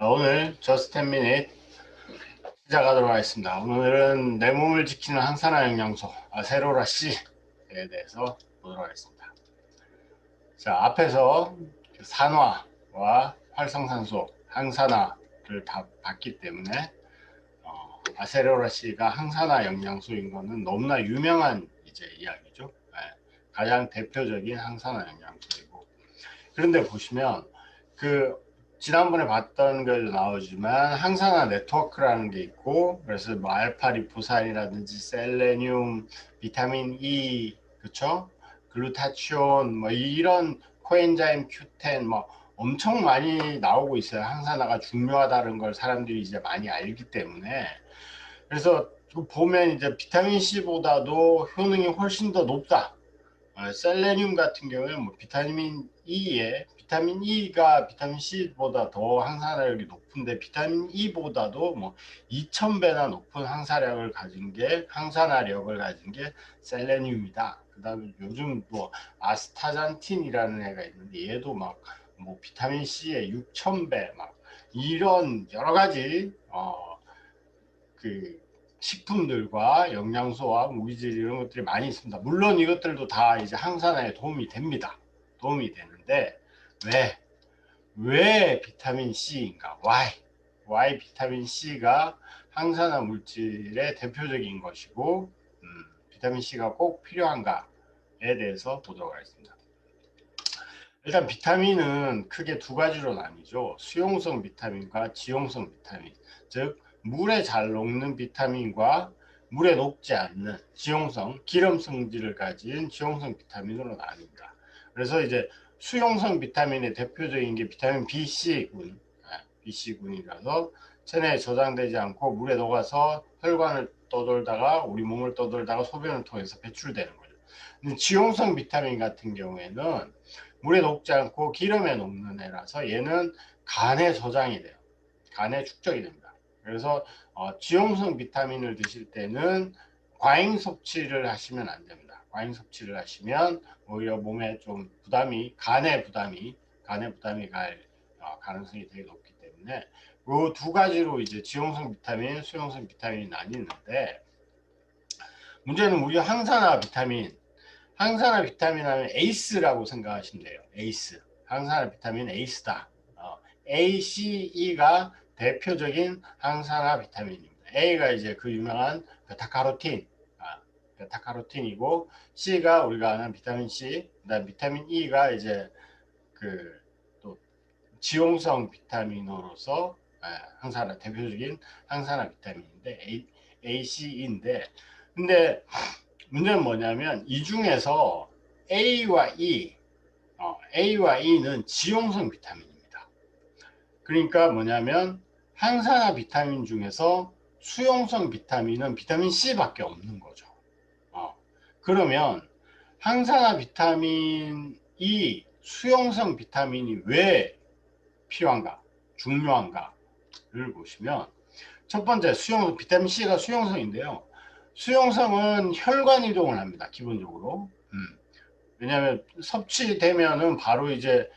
오늘 저스트 10미닛 시작하도록 하겠습니다. 오늘은 내 몸을 지키는 항산화 영양소 아세로라 C에 대해서 보도록 하겠습니다. 자, 앞에서 산화와 활성산소, 항산화를 다 봤기 때문에 아세로라 C가 항산화 영양소인 것은 너무나 유명한 이제 이야기죠. 네, 가장 대표적인 항산화 영양소이고, 그런데 보시면 지난번에 봤던 것도 나오지만 항산화 네트워크라는 게 있고, 그래서 뭐 알파리포산이라든지 셀레늄, 비타민 E, 그쵸? 글루타치온, 뭐 이런 코엔자임 Q10 뭐 엄청 많이 나오고 있어요. 항산화가 중요하다는 걸 사람들이 이제 많이 알기 때문에. 그래서 보면 이제 비타민 C보다도 효능이 훨씬 더 높다. 셀레늄 같은 경우에는 뭐 비타민 E가 비타민 C보다 더 항산화력이 높은데, 비타민 E보다도 뭐 2000배나 높은 항산화력을 가진 게 셀레늄이다. 그 다음에 요즘 뭐 아스타잔틴이라는 애가 있는데, 얘도 막 뭐 비타민 C의 6000배 막 이런 여러 가지 그 식품들과 영양소와 무기질 이런 것들이 많이 있습니다. 물론 이것들도 다 이제 항산화에 도움이 됩니다. 도움이 되는데, 왜 비타민 C인가? Why 비타민 C가 항산화 물질의 대표적인 것이고, 비타민 C가 꼭 필요한가에 대해서 보도록 하겠습니다. 일단 비타민은 크게 두 가지로 나뉘죠. 수용성 비타민과 지용성 비타민, 즉 물에 잘 녹는 비타민과 물에 녹지 않는 지용성, 기름 성질을 가진 지용성 비타민으로 나뉩니다. 그래서 이제 수용성 비타민의 대표적인 게 비타민 BC군, BC군이라서 체내에 저장되지 않고 물에 녹아서 혈관을 떠돌다가 우리 몸을 떠돌다가 소변을 통해서 배출되는 거죠. 근데 지용성 비타민 같은 경우에는 물에 녹지 않고 기름에 녹는 애라서 얘는 간에 저장이 돼요. 간에 축적이 됩니다. 그래서 지용성 비타민을 드실 때는 과잉 섭취를 하시면 안 됩니다. 과잉 섭취를 하시면 오히려 몸에 좀 간에 부담이 갈 가능성이 되게 높기 때문에, 그 두 가지로 이제 지용성 비타민, 수용성 비타민이 나뉘는데, 문제는 우리 항산화 비타민 하면 에이스라고 생각하시면 돼요. 에이스. 항산화 비타민 에이스다. ACE가 대표적인 항산화 비타민입니다. A가 이제 그 유명한 베타카로틴, 베타카로틴이고, C가 우리가 아는 비타민 C, 그다음 비타민 E가 이제 또 지용성 비타민으로서 대표적인 항산화 비타민인데 ACE인데, 근데 문제는 뭐냐면 이 중에서 A와 E는 지용성 비타민입니다. 그러니까 뭐냐면 항산화 비타민 중에서 수용성 비타민은 비타민 C밖에 없는 거죠. 그러면 항산화 비타민이 수용성 비타민이 왜 필요한가, 중요한가를 보시면, 첫 번째 비타민 C가 수용성인데요. 수용성은 혈관 이동을 합니다. 기본적으로. 왜냐하면 섭취되면은 바로 이제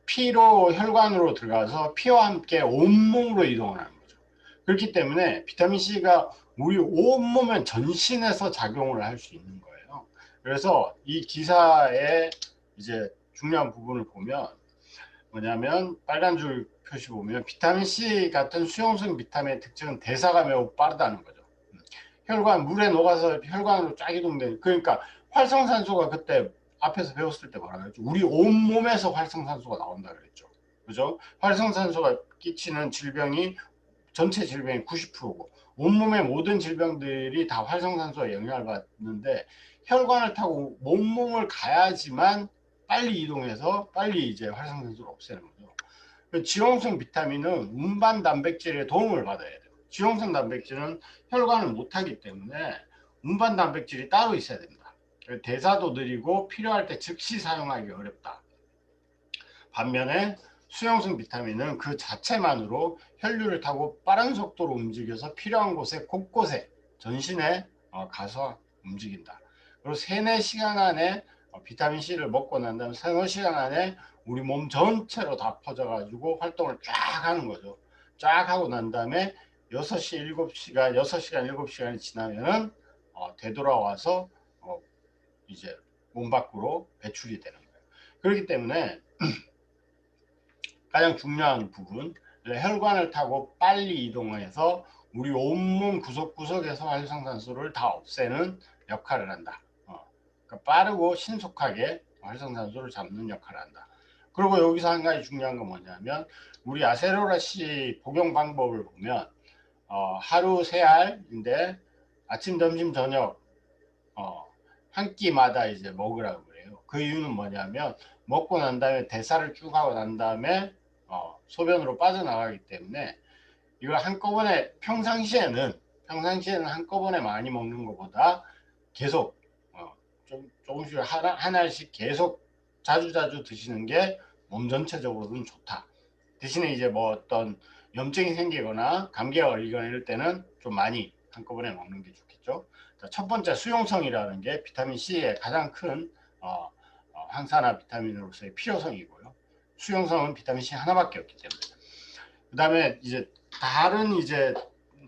피로 혈관으로 들어가서 피와 함께 온몸으로 이동을 하는 거죠. 그렇기 때문에 비타민 C가 우리 온몸에 전신에서 작용을 할 수 있는 거예요. 그래서 이 기사의 이제 중요한 부분을 보면 뭐냐면, 빨간 줄 표시 보면 비타민 C 같은 수용성 비타민의 특징은 대사가 매우 빠르다는 거죠. 물에 녹아서 혈관으로 쫙 이동되는, 그러니까 활성산소가 그때 앞에서 배웠을 때 뭐라 그랬죠? 우리 온몸에서 활성산소가 나온다 그랬죠. 그죠? 활성산소가 끼치는 질병이 전체 질병의 90%고, 온몸의 모든 질병들이 다 활성산소에 영향을 받는데, 혈관을 타고 몸을 가야지만 빨리 이동해서 빨리 이제 활성산소를 없애는 거죠. 지용성 비타민은 운반 단백질의 도움을 받아야 돼요. 지용성 단백질은 혈관을 못하기 때문에 운반 단백질이 따로 있어야 됩니다. 대사도 느리고 필요할 때 즉시 사용하기 어렵다. 반면에 수용성 비타민은 그 자체만으로 혈류를 타고 빠른 속도로 움직여서 필요한 곳에 곳곳에 전신에 가서 움직인다. 그리고 3-4시간 안에 비타민 C를 먹고 난 다음에 서너 시간 안에 우리 몸 전체로 다 퍼져가지고 활동을 쫙 하는 거죠. 쫙 하고 난 다음에 6시, 7시간, 6시간, 7시간이 지나면은 되돌아와서 이제 몸 밖으로 배출이 되는 거예요. 그렇기 때문에 가장 중요한 부분, 혈관을 타고 빨리 이동해서 우리 온몸 구석구석에서 활성산소를 다 없애는 역할을 한다. 그러니까 빠르고 신속하게 활성산소를 잡는 역할을 한다. 그리고 여기서 한 가지 중요한 건 뭐냐면 우리 아세로라씨 복용 방법을 보면 하루 3알인데 아침, 점심, 저녁 한 끼마다 이제 먹으라고 그래요. 그 이유는 뭐냐면 먹고 난 다음에 대사를 쭉 하고 난 다음에 소변으로 빠져나가기 때문에 이걸 한꺼번에 평상시에는 한꺼번에 많이 먹는 것보다 계속 조금씩 하나씩 계속 자주 드시는 게 몸 전체적으로는 좋다. 대신에 이제 뭐 어떤 염증이 생기거나 감기가 걸리거나 이럴 때는 좀 많이 한꺼번에 먹는 게 좋겠죠. 첫 번째 수용성이라는 게 비타민 C의 가장 큰 항산화 비타민으로서의 필요성이고요. 수용성은 비타민 C 하나밖에 없기 때문에. 그 다음에 이제 다른 이제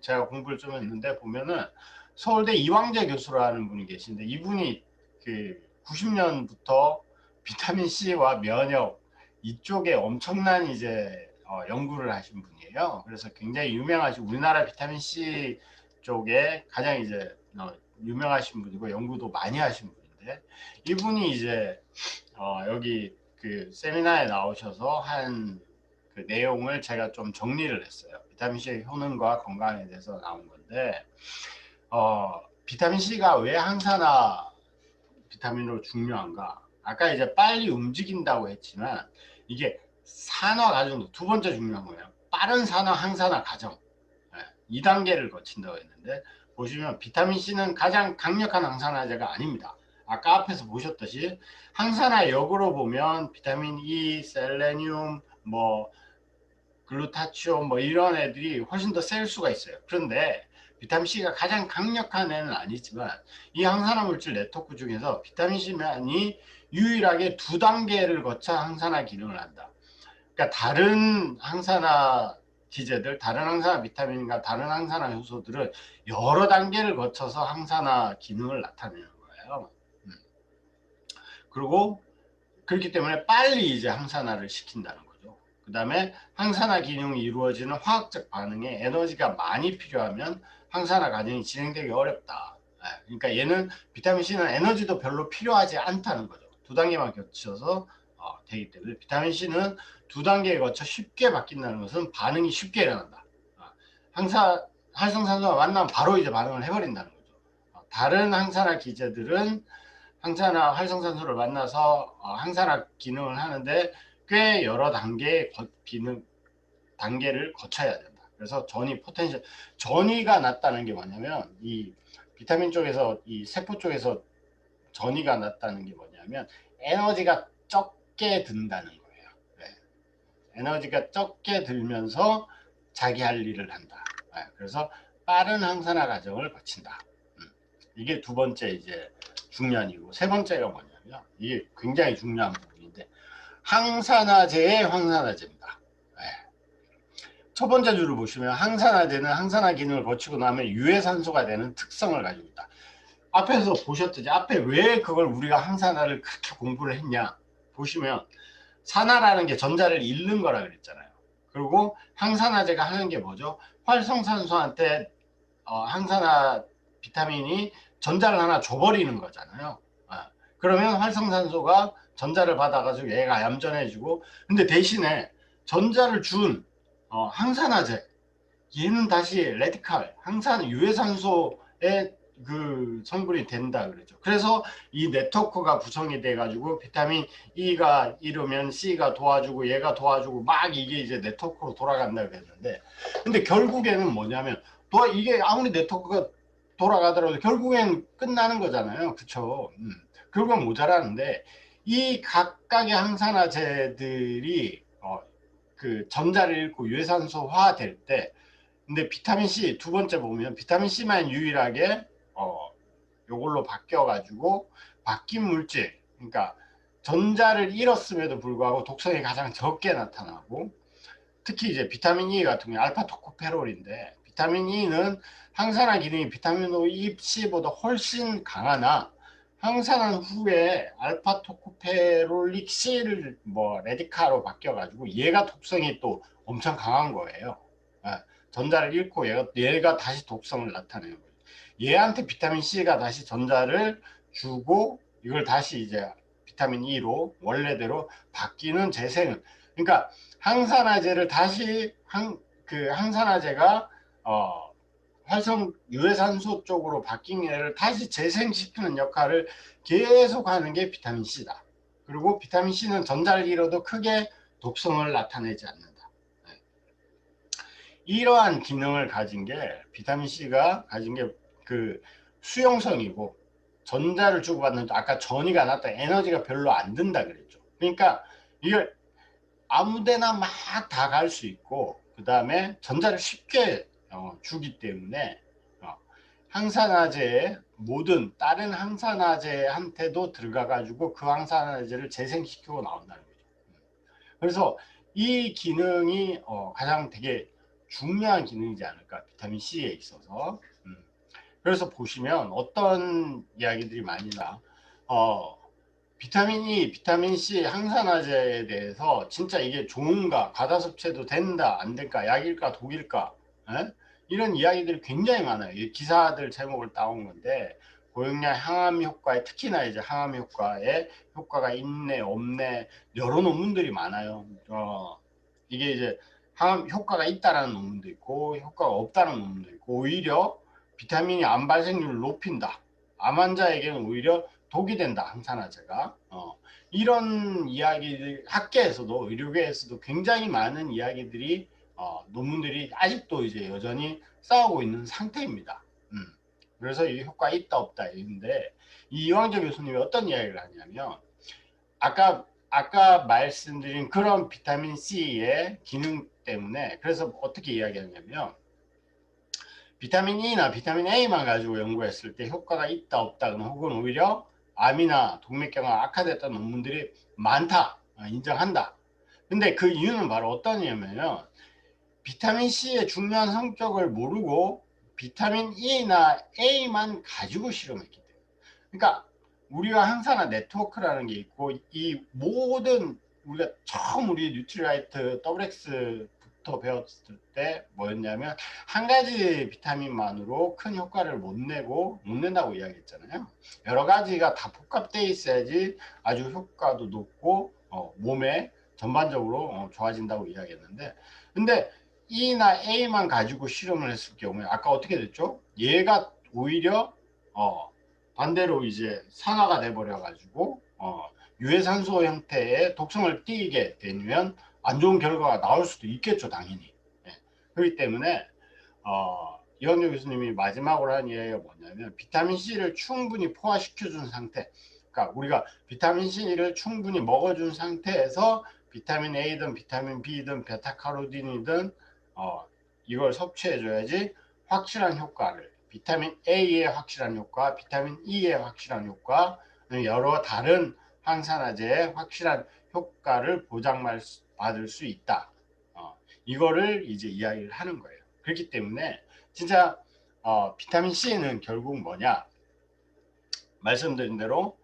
제가 공부를 좀 했는데 보면은 서울대 이광재 교수라는 분이 계신데 이분이 그 90년부터 비타민 C와 면역 이쪽에 엄청난 이제 연구를 하신 분이에요. 그래서 굉장히 유명하신 우리나라 비타민 C 쪽에 가장 이제 유명하신 분이고 연구도 많이 하신 분인데 이분이 이제 여기 그 세미나에 나오셔서 한 그 내용을 제가 좀 정리를 했어요. 비타민 C의 효능과 건강에 대해서 나온 건데 비타민 C가 왜 항산화 비타민으로 중요한가? 아까 이제 빨리 움직인다고 했지만 이게 산화 과정도 두 번째 중요한 거예요. 빠른 산화 항산화 과정 2단계를 거친다고 했는데 보시면 비타민 C는 가장 강력한 항산화제가 아닙니다. 아까 앞에서 보셨듯이 항산화 역으로 보면 비타민 E, 셀레늄, 뭐 글루타치온 뭐 이런 애들이 훨씬 더 셀 수가 있어요. 그런데 비타민 C가 가장 강력한 애는 아니지만 이 항산화 물질 네트워크 중에서 비타민 C만이 유일하게 2단계를 거쳐 항산화 기능을 한다. 그러니까 다른 항산화 기제들, 다른 항산화 비타민과 다른 항산화 효소들은 여러 단계를 거쳐서 항산화 기능을 나타내는 거예요. 그리고 그렇기 때문에 빨리 이제 항산화를 시킨다는 거죠. 그 다음에 항산화 기능이 이루어지는 화학적 반응에 에너지가 많이 필요하면 항산화 과정이 진행되기 어렵다. 그러니까 얘는 비타민 C는 에너지도 별로 필요하지 않다는 거죠. 2단계만 거쳐서 되기 때문에 비타민 C는 2단계에 거쳐 쉽게 바뀐다는 것은 반응이 쉽게 일어난다. 활성산소가 만나면 바로 이제 반응을 해버린다는 거죠. 다른 항산화 기제들은 항산화 활성산소를 만나서 항산화 기능을 하는데 꽤 여러 단계의 단계를 거쳐야 된다. 그래서 전이가 낮다는 게 뭐냐면 이 비타민 쪽에서 이 세포 쪽에서 전이가 낮다는 게 뭐냐면 에너지가 적게 든다는 거예요. 네. 에너지가 적게 들면서 자기 할 일을 한다. 네. 그래서 빠른 항산화 과정을 거친다. 이게 두 번째 이제 중요한이고 세 번째가 뭐냐면 이게 굉장히 중요한 부분인데 항산화제의 항산화제입니다. 네. 첫 번째 줄을 보시면 항산화제는 항산화 기능을 거치고 나면 유해산소가 되는 특성을 가지고 있다. 앞에서 보셨듯이 앞에 왜 그걸 우리가 항산화를 그렇게 공부를 했냐 보시면 산화라는 게 전자를 잃는 거라 그랬잖아요. 그리고 항산화제가 하는 게 뭐죠? 활성산소한테 항산화 비타민이 전자를 하나 줘버리는 거잖아요. 그러면 활성산소가 전자를 받아가지고 얘가 얌전해지고 근데 대신에 전자를 준 항산화제 얘는 다시 레디칼 유해산소의 그 성분이 된다 그러죠. 그래서 이 네트워크가 구성이 돼 가지고 비타민 E가 이르면 C가 도와주고 얘가 도와주고 막 이게 이제 네트워크로 돌아간다 그랬는데 근데 결국에는 뭐냐면 이게 아무리 네트워크가 돌아가더라도 결국엔 끝나는 거잖아요. 그쵸? 결국은 모자라는데 이 각각의 항산화제들이 그 전자를 잃고 유해산소화 될 때 근데 비타민 C 두 번째 보면 비타민 C만 유일하게 요걸로 바뀌어 가지고 바뀐 물질 그러니까 전자를 잃었음에도 불구하고 독성이 가장 적게 나타나고, 특히 이제 비타민 E 같은 경우 알파 토코페롤인데, 비타민 E는 항산화 기능이 비타민 C보다 훨씬 강하나 항산화 후에 알파 토코페롤릭 C를 뭐 레디카로 바뀌어가지고 얘가 독성이 또 엄청 강한 거예요. 전자를 잃고 얘가 다시 독성을 나타내는 거예요. 얘한테 비타민 C가 다시 전자를 주고 이걸 다시 이제 비타민 E로 원래대로 바뀌는 재생은, 그러니까 항산화제를 다시 그 항산화제가 활성 유해산소 쪽으로 바뀐 애를 다시 재생시키는 역할을 계속 하는 게 비타민 C다. 그리고 비타민 C는 전자를 잃어도 크게 독성을 나타내지 않는다. 네. 이러한 기능을 가진 게 비타민 C가 가진 게 그 수용성이고, 전자를 주고받는, 아까 전이가 낮다, 에너지가 별로 안 든다 그랬죠. 그러니까 이걸 아무데나 막 다 갈 수 있고, 그 다음에 전자를 쉽게 주기 때문에 항산화제에 모든 다른 항산화제한테도 들어가 가지고 그 항산화제를 재생시키고 나온다는 거죠. 그래서 이 기능이 가장 되게 중요한 기능이지 않을까, 비타민 C에 있어서. 그래서 보시면 어떤 이야기들이 많이 나. 비타민 E, 비타민 C, 항산화제에 대해서 진짜 이게 좋은가, 과다 섭취해도 된다, 안 될까, 약일까, 독일까, 에? 이런 이야기들이 굉장히 많아요. 이 기사들 제목을 따온 건데, 고용량 항암 효과에, 특히나 이제 항암 효과에 효과가 있네, 없네, 여러 논문들이 많아요. 이게 이제 항암 효과가 있다라는 논문도 있고, 효과가 없다는 논문도 있고, 오히려 비타민이 암 발생률을 높인다. 암 환자에게는 오히려 독이 된다, 항산화제가. 이런 이야기들 학계에서도, 의료계에서도 굉장히 많은 이야기들이, 논문들이 아직도 이제 여전히 싸우고 있는 상태입니다. 그래서 이 효과 있다 없다 있는데, 이 이광재 교수님이 어떤 이야기를 하냐면, 아까 말씀드린 그런 비타민 C의 기능 때문에, 그래서 어떻게 이야기하냐면, 비타민 E나 비타민 A만 가지고 연구했을 때 효과가 있다 없다, 혹은 오히려 암이나 동맥경화 악화됐던 논문들이 많다, 인정한다. 근데 그 이유는 바로 어떤 이유냐면, 비타민 C의 중요한 성격을 모르고 비타민 E나 A만 가지고 실험했기 때문에. 그러니까 우리가 항산화 네트워크라는 게 있고, 이 모든 우리가 처음 우리 뉴트리라이트 WX부터 배웠을 때 뭐였냐면, 한 가지 비타민만으로 큰 효과를 못 낸다고 이야기했잖아요. 여러 가지가 다 복합되어 있어야지 아주 효과도 높고 몸에 전반적으로 좋아진다고 이야기했는데, 근데 E나 A만 가지고 실험을 했을 경우에 아까 어떻게 됐죠? 얘가 오히려 반대로 이제 산화가 돼버려 가지고 유해산소 형태의 독성을 띠게 되면 안 좋은 결과가 나올 수도 있겠죠, 당연히. 네. 그렇기 때문에 이광재 교수님이 마지막으로 한 이야기가 뭐냐면, 비타민 C를 충분히 포화시켜준 상태, 그러니까 우리가 비타민 C를 충분히 먹어준 상태에서 비타민 A든 비타민 B든 베타카로틴이든 이걸 섭취해줘야지 확실한 효과를, 비타민 A의 확실한 효과, 비타민 E의 확실한 효과, 여러 다른 항산화제의 확실한 효과를 보장받을 수 있다. 이거를 이제 이야기를 하는 거예요. 그렇기 때문에 진짜 비타민 C는 결국 뭐냐, 말씀드린 대로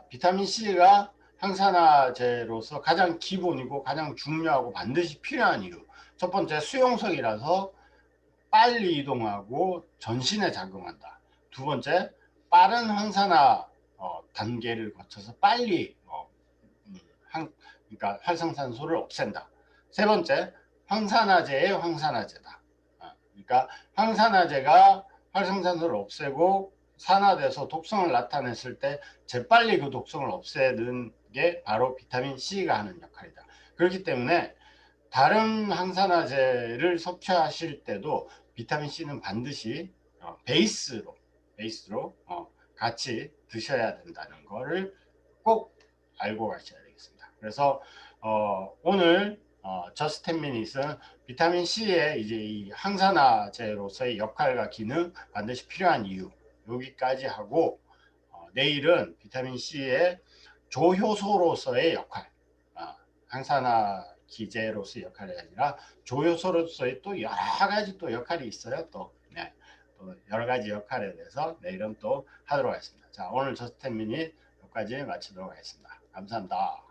비타민 C가 항산화제로서 가장 기본이고 가장 중요하고 반드시 필요한 이유, 첫 번째 수용성이라서 빨리 이동하고 전신에 작용한다. 두 번째, 빠른 항산화 단계를 거쳐서 빨리 그러니까 활성산소를 없앤다. 세 번째, 황산화제의 황산화제다. 그러니까 황산화제가 활성산소를 없애고 산화돼서 독성을 나타냈을 때 재빨리 그 독성을 없애는 게 바로 비타민 C가 하는 역할이다. 그렇기 때문에 다른 항산화제를 섭취하실 때도 비타민 C는 반드시 베이스로 같이 드셔야 된다는 거를 꼭 알고 가셔야 되겠습니다. 그래서 오늘 저스트 10미닛은 비타민 C의 이제 이 항산화제로서의 역할과 기능, 반드시 필요한 이유, 여기까지 하고 내일은 비타민 C의 조효소로서의 역할, 항산화 기제로서의 역할이 아니라 조효소로서의 또 여러 가지 또 역할이 있어요. 또, 네, 또 여러 가지 역할에 대해서 내일은 또 하도록 하겠습니다. 자, 오늘 저스텐 미닛 여기까지 마치도록 하겠습니다. 감사합니다.